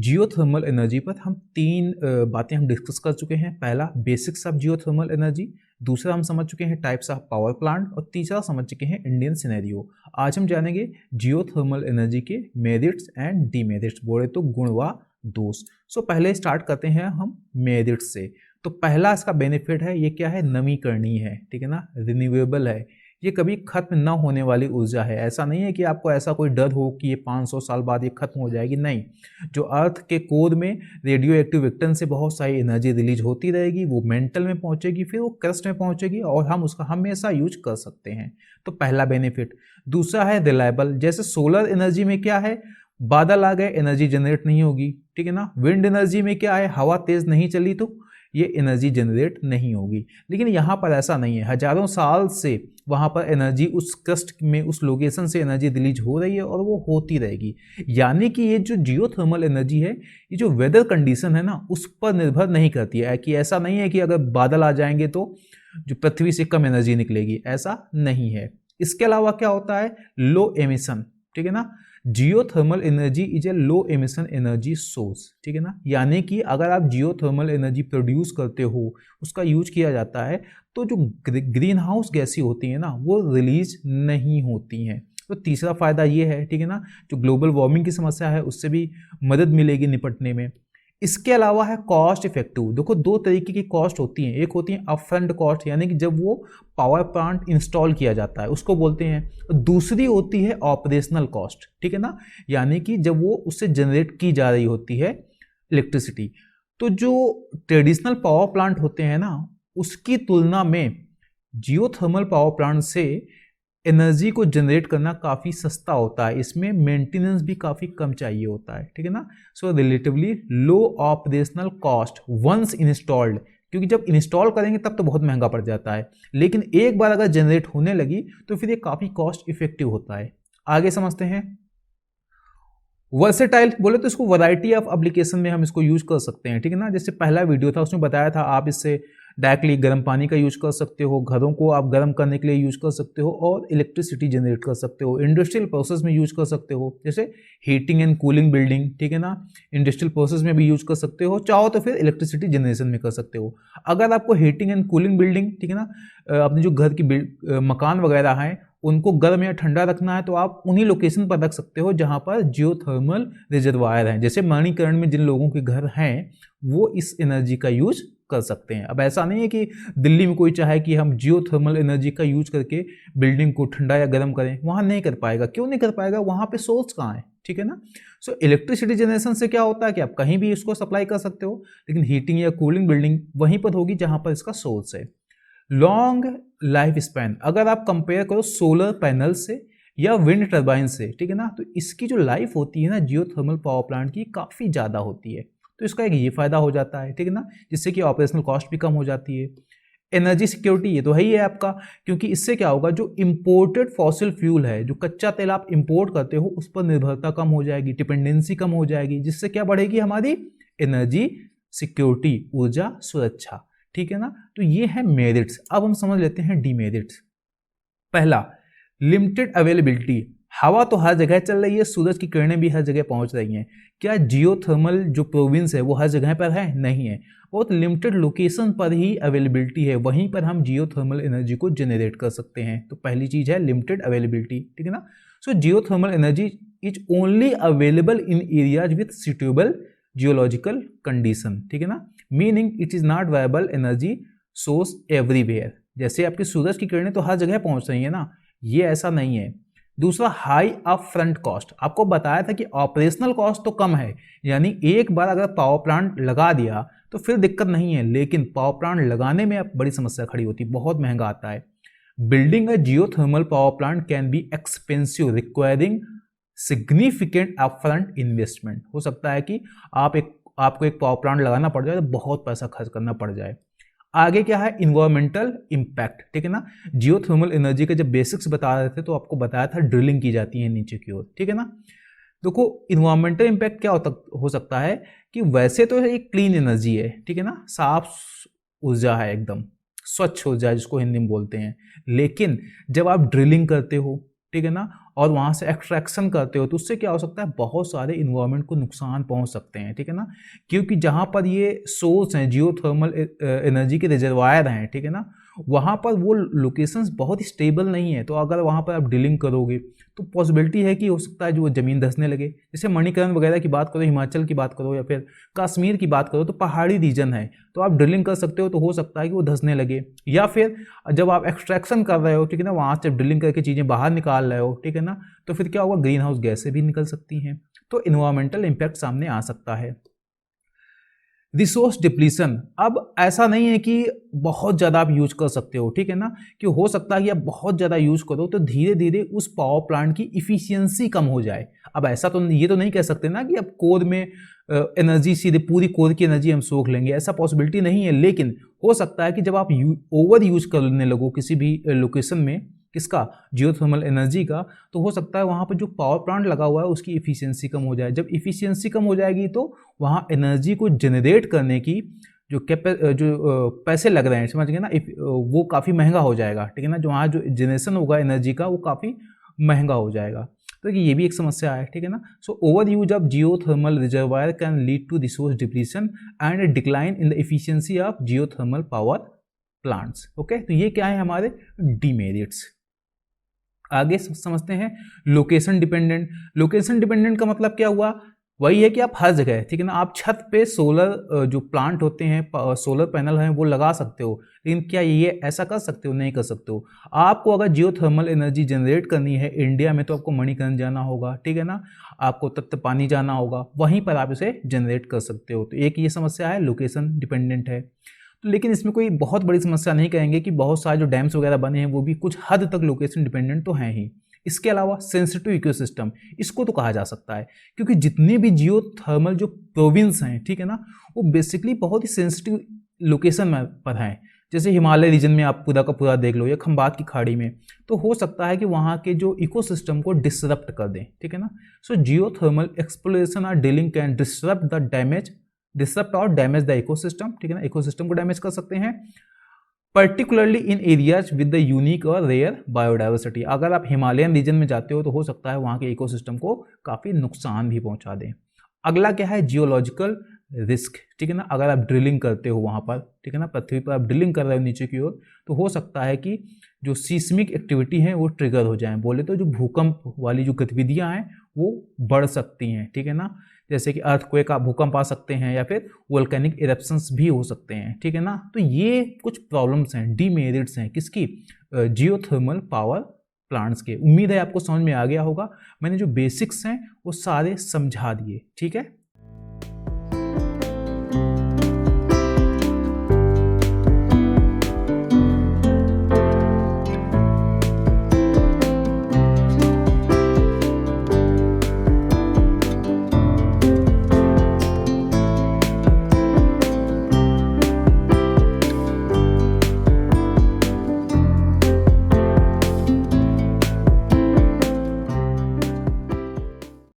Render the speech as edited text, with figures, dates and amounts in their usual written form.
Geothermal energy पर हम तीन बातें हम डिस्कस कर चुके हैं। पहला बेसिक्स ऑफ जियोथर्मल एनर्जी, दूसरा हम समझ चुके हैं टाइप्स ऑफ पावर प्लांट और तीसरा समझ चुके हैं इंडियन सिनेरियो। आज हम जानेंगे जियोथर्मल एनर्जी के मेरिट्स एंड डीमेरिट्स, बोले तो गुण व दोष। सो पहले स्टार्ट करते हैं हम मेरिट्स से। तो पहला इसका बेनिफिट है, ये क्या है, नवीकरणीय है, ठीक है ना, रिन्यूएबल है, ये कभी खत्म ना होने वाली ऊर्जा है। ऐसा नहीं है कि आपको ऐसा कोई डर हो कि ये 500 साल बाद ये खत्म हो जाएगी, नहीं। जो अर्थ के कोर में रेडियो एक्टिव विक्टन से बहुत सारी एनर्जी रिलीज होती रहेगी, वो मेंटल में पहुंचेगी, फिर वो क्रस्ट में पहुंचेगी और हम उसका हमेशा यूज कर सकते हैं। तो पहला बेनिफिट। दूसरा है रिलायबल। जैसे सोलर एनर्जी में क्या है, बादल आ गए, एनर्जी जनरेट नहीं होगी, ठीक है ना। विंड एनर्जी में क्या है, हवा तेज नहीं चली तो ये एनर्जी जनरेट नहीं होगी। लेकिन यहाँ पर ऐसा नहीं है, हजारों साल से वहाँ पर एनर्जी उस क्रस्ट में, उस लोकेशन से एनर्जी रिलीज हो रही है और वो होती रहेगी। यानी कि ये जो जियोथर्मल एनर्जी है, ये जो वेदर कंडीशन है ना, उस पर निर्भर नहीं करती है। कि ऐसा नहीं है कि अगर बादल आ जाएंगे तो जो पृथ्वी से कम एनर्जी निकलेगी, ऐसा नहीं है। इसके अलावा क्या होता है, लो एमिशन, ठीक है ना। Geothermal energy is a low emission energy source, ठीक है ना। यानी कि अगर आप जियोथर्मल एनर्जी प्रोड्यूस करते हो, उसका यूज किया जाता है, तो जो ग्रीन हाउस गैसें होती हैं ना, वो रिलीज नहीं होती हैं। तो तीसरा फायदा ये है, ठीक है ना, जो ग्लोबल वार्मिंग की समस्या है उससे भी मदद मिलेगी निपटने में। इसके अलावा है कॉस्ट इफेक्टिव। देखो दो तरीके की कॉस्ट होती हैं, एक होती है अपफ्रंट कॉस्ट, यानी कि जब वो पावर प्लांट इंस्टॉल किया जाता है उसको बोलते हैं। दूसरी होती है ऑपरेशनल कॉस्ट, ठीक है ना, यानी कि जब वो उससे जनरेट की जा रही होती है इलेक्ट्रिसिटी। तो जो ट्रेडिशनल पावर प्लांट होते हैं ना, उसकी तुलना में जियोथर्मल पावर प्लांट से एनर्जी को जनरेट करना काफ़ी सस्ता होता है, इसमें मेंटेनेंस भी काफ़ी कम चाहिए होता है, ठीक है ना। So relatively low operational cost once installed, क्योंकि जब इंस्टॉल करेंगे तब तो बहुत महंगा पड़ जाता है, लेकिन एक बार अगर जनरेट होने लगी तो फिर ये काफ़ी कॉस्ट इफेक्टिव होता है। आगे समझते हैं। वर्सेटाइल बोले तो इसको वैरायटी ऑफ एप्लीकेशन में हम इसको यूज कर सकते हैं, ठीक है ना। जैसे पहला वीडियो था उसमें बताया था, आप इससे डायरेक्टली गर्म पानी का यूज कर सकते हो, घरों को आप गर्म करने के लिए यूज कर सकते हो और इलेक्ट्रिसिटी जनरेट कर सकते हो। इंडस्ट्रियल प्रोसेस में यूज कर सकते हो, जैसे हीटिंग एंड कूलिंग बिल्डिंग, ठीक है ना, इंडस्ट्रियल प्रोसेस में भी यूज कर सकते हो। चाहो तो फिर इलेक्ट्रिसिटी जनरेशन में कर सकते हो। अगर आपको हीटिंग एंड कूलिंग बिल्डिंग, ठीक है ना, अपने जो घर की मकान वगैरह हैं उनको गर्म या ठंडा रखना है, तो आप उन्हीं लोकेशन पर रख सकते हो जहां पर जियोथर्मल रिजर्वायर हैं। जैसे मणिकरण में जिन लोगों के घर हैं वो इस एनर्जी का यूज कर सकते हैं। अब ऐसा नहीं है कि दिल्ली में कोई चाहे कि हम जियोथर्मल एनर्जी का यूज करके बिल्डिंग को ठंडा या गर्म करें, वहां नहीं कर पाएगा। क्यों नहीं कर पाएगा, वहां पे सोर्स कहाँ है, ठीक है ना। सो इलेक्ट्रिसिटी जनरेशन से क्या होता है कि आप कहीं भी इसको सप्लाई कर सकते हो, लेकिन हीटिंग या कूलिंग बिल्डिंग वहीं पर होगी जहां पर इसका सोर्स है। लॉन्ग लाइफ स्पैन, अगर आप कंपेयर करो सोलर पैनल से या विंड टर्बाइन से, ठीक है ना, तो इसकी जो लाइफ होती है ना जियोथर्मल पावर प्लांट की, काफ़ी ज़्यादा होती है। तो इसका एक ये फायदा हो जाता है, ठीक है ना, जिससे कि ऑपरेशनल कॉस्ट भी कम हो जाती है। एनर्जी सिक्योरिटी, ये तो है ही है आपका, क्योंकि इससे क्या होगा, जो इंपोर्टेड फॉसिल फ्यूल है, जो कच्चा तेल आप इंपोर्ट करते हो, उस पर निर्भरता कम हो जाएगी, डिपेंडेंसी कम हो जाएगी, जिससे क्या बढ़ेगी हमारी एनर्जी सिक्योरिटी, ऊर्जा सुरक्षा, ठीक है ना। तो ये है मेरिट्स। अब हम समझ लेते हैं डीमेरिट्स। पहला, लिमिटेड अवेलेबिलिटी। हवा तो हर जगह चल रही है, सूरज की किरणें भी हर जगह पहुंच रही हैं। क्या जियोथर्मल जो प्रोविंस है वो हर जगह पर है? नहीं है, बहुत लिमिटेड लोकेशन पर ही अवेलेबिलिटी है, वहीं पर हम जियोथर्मल एनर्जी को जनरेट कर सकते हैं। तो पहली चीज है लिमिटेड अवेलेबिलिटी, ठीक है ना। So geothermal energy is only available in areas with suitable geological condition, ठीक है ना, meaning it is not viable energy source everywhere. जैसे आपकी सूरज की किरणें तो हर जगह पहुंच रही है ना, ये ऐसा नहीं है। दूसरा, हाई अप फ्रंट कॉस्ट। आपको बताया था कि ऑपरेशनल कॉस्ट तो कम है, यानी एक बार अगर पावर प्लांट लगा दिया तो फिर दिक्कत नहीं है, लेकिन पावर प्लांट लगाने में अब बड़ी समस्या खड़ी होती है, बहुत महंगा आता है। Building a geothermal power plant can be expensive, requiring significant upfront investment. हो सकता है कि आपको एक पावर प्लांट लगाना पड़ जाए तो बहुत पैसा खर्च करना पड़ जाए। आगे क्या है, इन्वायरमेंटल इम्पैक्ट, ठीक है ना। जियोथर्मल एनर्जी के जब बेसिक्स बता रहे थे तो आपको बताया था ड्रिलिंग की जाती है नीचे की ओर, ठीक है ना। देखो इन्वायरमेंटल इम्पैक्ट क्या हो सकता है कि वैसे तो एक क्लीन एनर्जी है, ठीक है ना, साफ ऊर्जा है, एकदम स्वच्छ ऊर्जा जिसको हिंदी में बोलते हैं, लेकिन जब आप ड्रिलिंग करते हो, ठीक है ना, और वहाँ से एक्सट्रैक्शन करते हो तो उससे क्या हो सकता है, बहुत सारे इन्वायरमेंट को नुकसान पहुँच सकते हैं, ठीक है ना। क्योंकि जहाँ पर ये सोर्स हैं, जियोथर्मल एनर्जी के रिजर्वायर हैं, ठीक है ना, वहाँ पर वो लोकेशंस बहुत ही स्टेबल नहीं है। तो अगर वहाँ पर आप ड्रिलिंग करोगे तो पॉसिबिलिटी है कि हो सकता है जो ज़मीन धंसने लगे। जैसे मणिकरण वगैरह की बात करो, हिमाचल की बात करो, या फिर कश्मीर की बात करो, तो पहाड़ी रीजन है, तो आप ड्रिलिंग कर सकते हो, तो हो सकता है कि वो धंसने लगे। या फिर जब आप एक्सट्रैक्शन कर रहे हो, ठीक है ना, वहाँ से ड्रिलिंग करके चीज़ें बाहर निकाल रहे हो, ठीक है ना, तो फिर क्या होगा, ग्रीन हाउस गैसें भी निकल सकती हैं, तो इन्वायरमेंटल इम्पैक्ट सामने आ सकता है। रिसोर्स डिप्लीशन, अब ऐसा नहीं है कि बहुत ज़्यादा आप यूज कर सकते हो, ठीक है ना, कि हो सकता है कि आप बहुत ज़्यादा यूज करो तो धीरे धीरे उस पावर प्लांट की इफिशियंसी कम हो जाए। अब ऐसा तो ये तो नहीं कह सकते ना कि अब कोर में एनर्जी सीधे पूरी कोर की एनर्जी हम सोख लेंगे, ऐसा पॉसिबिलिटी नहीं है। लेकिन हो सकता है कि जब आप ओवर यूज करने लगो किसी भी लोकेशन में, किसका, जियोथर्मल एनर्जी का, तो हो सकता है वहाँ पर जो पावर प्लांट लगा हुआ है उसकी इफिशियंसी कम हो जाए। जब इफिशियंसी कम हो जाएगी तो वहाँ एनर्जी को जनरेट करने की जो पैसे लग रहे हैं, समझ गए ना, वो काफ़ी महंगा हो जाएगा, ठीक है ना, जो वहाँ जो जनरेशन होगा एनर्जी का वो काफ़ी महंगा हो जाएगा। तो ये भी एक समस्या है, ठीक है ना। So over use of geothermal reservoir can lead to resource depletion and decline in the efficiency of geothermal power plants. Okay, तो ये क्या है हमारे डीमेरिट्स। आगे समझते हैं लोकेशन डिपेंडेंट। लोकेशन डिपेंडेंट का मतलब क्या हुआ, वही है कि आप हर जगह, ठीक है ना, आप छत पे सोलर जो प्लांट होते हैं, सोलर पैनल हैं, वो लगा सकते हो, लेकिन क्या ये ऐसा कर सकते हो, नहीं कर सकते हो। आपको अगर जियोथर्मल एनर्जी जनरेट करनी है इंडिया में तो आपको मणिकरण जाना होगा, ठीक है ना, आपको तत्त पानी जाना होगा, वहीं पर आप इसे जनरेट कर सकते हो। तो एक ये समस्या है, लोकेशन डिपेंडेंट है। तो लेकिन इसमें कोई बहुत बड़ी समस्या नहीं कहेंगे कि बहुत सारे जो डैम्स वगैरह बने हैं वो भी कुछ हद तक लोकेशन डिपेंडेंट तो हैं ही। इसके अलावा सेंसिटिव इकोसिस्टम, इसको तो कहा जा सकता है, क्योंकि जितने भी जियोथर्मल जो प्रोविंस हैं, ठीक है ना, वो बेसिकली बहुत ही सेंसिटिव लोकेशन में पर हैं। जैसे हिमालय रीजन में आप पूरा का पूरा देख लो, या खंबात की खाड़ी में, तो हो सकता है कि वहाँ के जो इकोसिस्टम को डिसरप्ट कर दें, ठीक है ना। सो जियोथर्मल एक्सप्लोरेशन और ड्रिलिंग कैन डिसरप्ट और डैमेज द इकोसिस्टम, ठीक है ना, इकोसिस्टम को डैमेज कर सकते हैं, particularly in areas with the unique और रेयर बायोडाइवर्सिटी। अगर आप हिमालयन रीजन में जाते हो तो हो सकता है वहाँ के इकोसिस्टम को काफ़ी नुकसान भी पहुँचा दें। अगला क्या है, जियोलॉजिकल रिस्क, ठीक है ना, अगर आप ड्रिलिंग करते हो वहाँ पर, ठीक है ना, पृथ्वी पर आप ड्रिलिंग कर रहे हो नीचे की ओर, तो हो सकता है कि जो सीस्मिक एक्टिविटी है वो ट्रिगर हो जाए, बोले तो जो भूकंप वाली जो गतिविधियाँ हैं वो बढ़ सकती हैं, ठीक है ना, जैसे कि अर्थक्वेक का भूकंप आ सकते हैं, या फिर वोल्केनिक इरप्शंस भी हो सकते हैं, ठीक है ना। तो ये कुछ प्रॉब्लम्स हैं, डीमेरिट्स हैं किसकी, जियोथर्मल पावर प्लांट्स के। उम्मीद है आपको समझ में आ गया होगा, मैंने जो बेसिक्स हैं वो सारे समझा दिए, ठीक है।